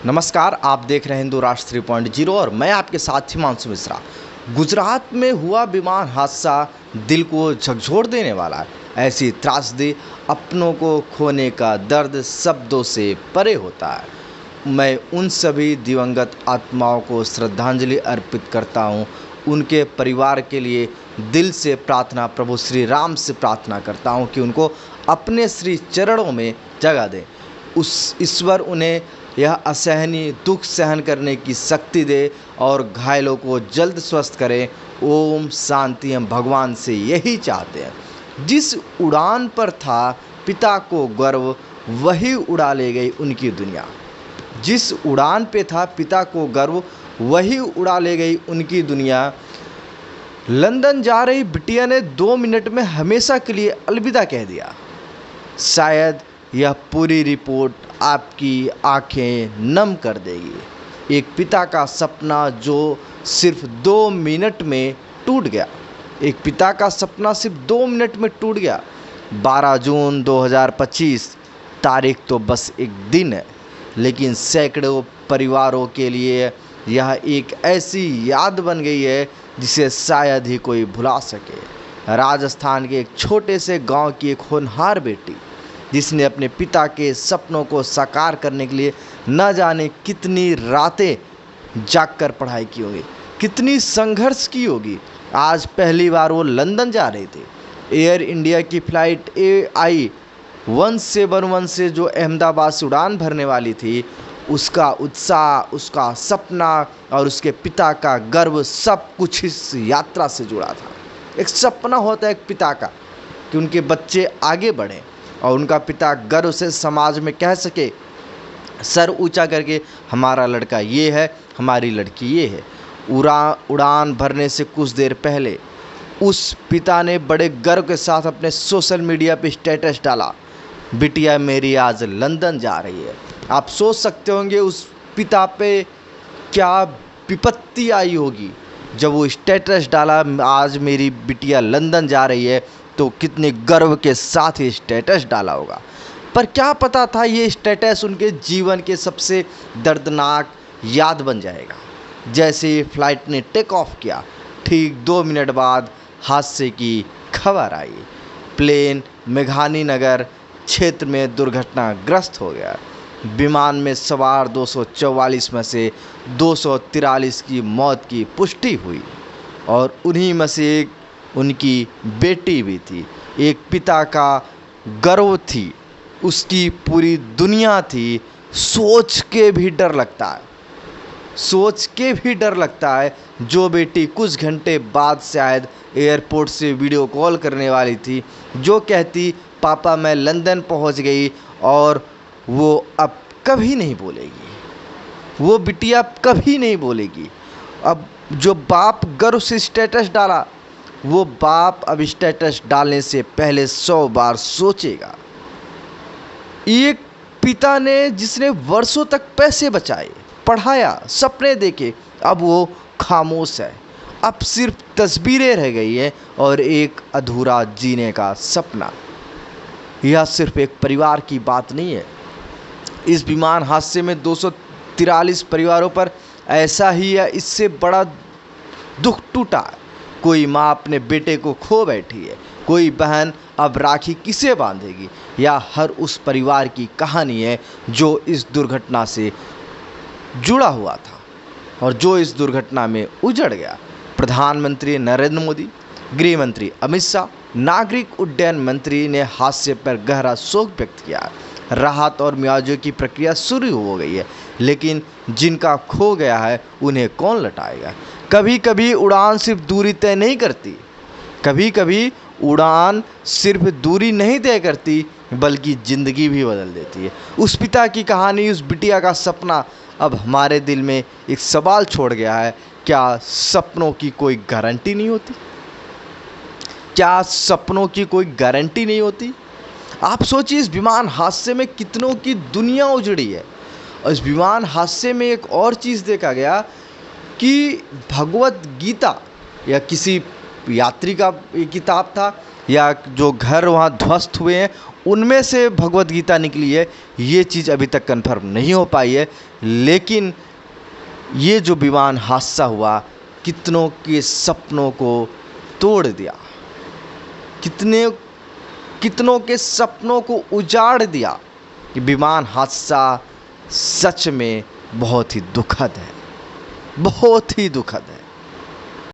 नमस्कार, आप देख रहे हैं हिंदू राष्ट्र 3.0 और मैं आपके साथ हिमांशु मिश्रा। गुजरात में हुआ विमान हादसा दिल को झकझोर देने वाला है। ऐसी त्रासदी, अपनों को खोने का दर्द शब्दों से परे होता है। मैं उन सभी दिवंगत आत्माओं को श्रद्धांजलि अर्पित करता हूँ। उनके परिवार के लिए दिल से प्रार्थना, प्रभु श्री राम से प्रार्थना करता हूँ कि उनको अपने श्री चरणों में जगह दें। उस ईश्वर उन्हें यह असहनीय दुख सहन करने की शक्ति दे और घायलों को जल्द स्वस्थ करे। ओम शांति। हम भगवान से यही चाहते हैं। जिस उड़ान पर था पिता को गर्व, वही उड़ा ले गई उनकी दुनिया। जिस उड़ान पे था पिता को गर्व, वही उड़ा ले गई उनकी दुनिया। लंदन जा रही बिटिया ने 2 मिनट में हमेशा के लिए अलविदा कह दिया। शायद यह पूरी रिपोर्ट आपकी आंखें नम कर देगी। एक पिता का सपना जो सिर्फ 2 मिनट में टूट गया। एक पिता का सपना सिर्फ 2 मिनट में टूट गया। 12 जून 2025 तारीख तो बस एक दिन है, लेकिन सैकड़ों परिवारों के लिए यह एक ऐसी याद बन गई है जिसे शायद ही कोई भुला सके। राजस्थान के एक छोटे से गांव की एक होनहार बेटी, जिसने अपने पिता के सपनों को साकार करने के लिए न जाने कितनी रातें जागकर पढ़ाई की होगी, कितनी संघर्ष की होगी। आज पहली बार वो लंदन जा रहे थे। एयर इंडिया की फ़्लाइट AI 171 से जो अहमदाबाद से उड़ान भरने वाली थी, उसका उत्साह, उसका सपना और उसके पिता का गर्व सब कुछ इस यात्रा से जुड़ा था। एक सपना होता है एक पिता का कि उनके बच्चे आगे बढ़ें और उनका पिता गर्व से समाज में कह सके, सर ऊंचा करके, हमारा लड़का ये है, हमारी लड़की ये है। उड़ान भरने से कुछ देर पहले उस पिता ने बड़े गर्व के साथ अपने सोशल मीडिया पे स्टेटस डाला, बिटिया मेरी आज लंदन जा रही है। आप सोच सकते होंगे उस पिता पे क्या विपत्ति आई होगी जब वो स्टेटस डाला, आज मेरी बिटिया लंदन जा रही है, तो कितने गर्व के साथ ये स्टेटस डाला होगा। पर क्या पता था ये स्टेटस उनके जीवन के सबसे दर्दनाक याद बन जाएगा। जैसे ही फ्लाइट ने टेक ऑफ किया, ठीक 2 मिनट बाद हादसे की खबर आई। प्लेन मेघानी नगर क्षेत्र में दुर्घटनाग्रस्त हो गया। विमान में सवार 244 में से 243 की मौत की पुष्टि हुई और उन्हीं में से एक उनकी बेटी भी थी। एक पिता का गर्व थी, उसकी पूरी दुनिया थी। सोच के भी डर लगता है, सोच के भी डर लगता है। जो बेटी कुछ घंटे बाद शायद एयरपोर्ट से वीडियो कॉल करने वाली थी, जो कहती पापा मैं लंदन पहुंच गई, और वो अब कभी नहीं बोलेगी। वो बिटिया कभी नहीं बोलेगी। अब जो बाप गर्व से स्टेटस डाला, वो बाप अब स्टेटस डालने से पहले 100 बार सोचेगा। एक पिता ने जिसने वर्षों तक पैसे बचाए, पढ़ाया, सपने देखे, अब वो खामोश है। अब सिर्फ तस्वीरें रह गई है और एक अधूरा जीने का सपना। यह सिर्फ एक परिवार की बात नहीं है। इस विमान हादसे में 243 परिवारों पर ऐसा ही या इससे बड़ा दुख टूटा है। कोई माँ अपने बेटे को खो बैठी है, कोई बहन अब राखी किसे बांधेगी, या हर उस परिवार की कहानी है जो इस दुर्घटना से जुड़ा हुआ था और जो इस दुर्घटना में उजड़ गया। प्रधानमंत्री नरेंद्र मोदी, गृह मंत्री अमित शाह, नागरिक उड्डयन मंत्री ने हादसे पर गहरा शोक व्यक्त किया। राहत और मुआवजे की प्रक्रिया शुरू हो गई है, लेकिन जिनका खो गया है उन्हें कौन लौटाएगा। कभी कभी उड़ान सिर्फ दूरी तय नहीं करती, कभी कभी उड़ान सिर्फ दूरी नहीं तय करती बल्कि ज़िंदगी भी बदल देती है। उस पिता की कहानी, उस बिटिया का सपना अब हमारे दिल में एक सवाल छोड़ गया है, क्या सपनों की कोई गारंटी नहीं होती? क्या सपनों की कोई गारंटी नहीं होती? आप सोचिए, इस विमान हादसे में कितनों की दुनिया उजड़ी है। और इस विमान हादसे में एक और चीज़ देखा गया कि भगवत गीता या किसी यात्री का किताब था, या जो घर वहाँ ध्वस्त हुए हैं उनमें से भगवत गीता निकली है, ये चीज़ अभी तक कन्फर्म नहीं हो पाई है। लेकिन ये जो विमान हादसा हुआ कितनों के सपनों को तोड़ दिया, कितनों के सपनों को उजाड़ दिया। ये विमान हादसा सच में बहुत ही दुखद है, बहुत ही दुखद है।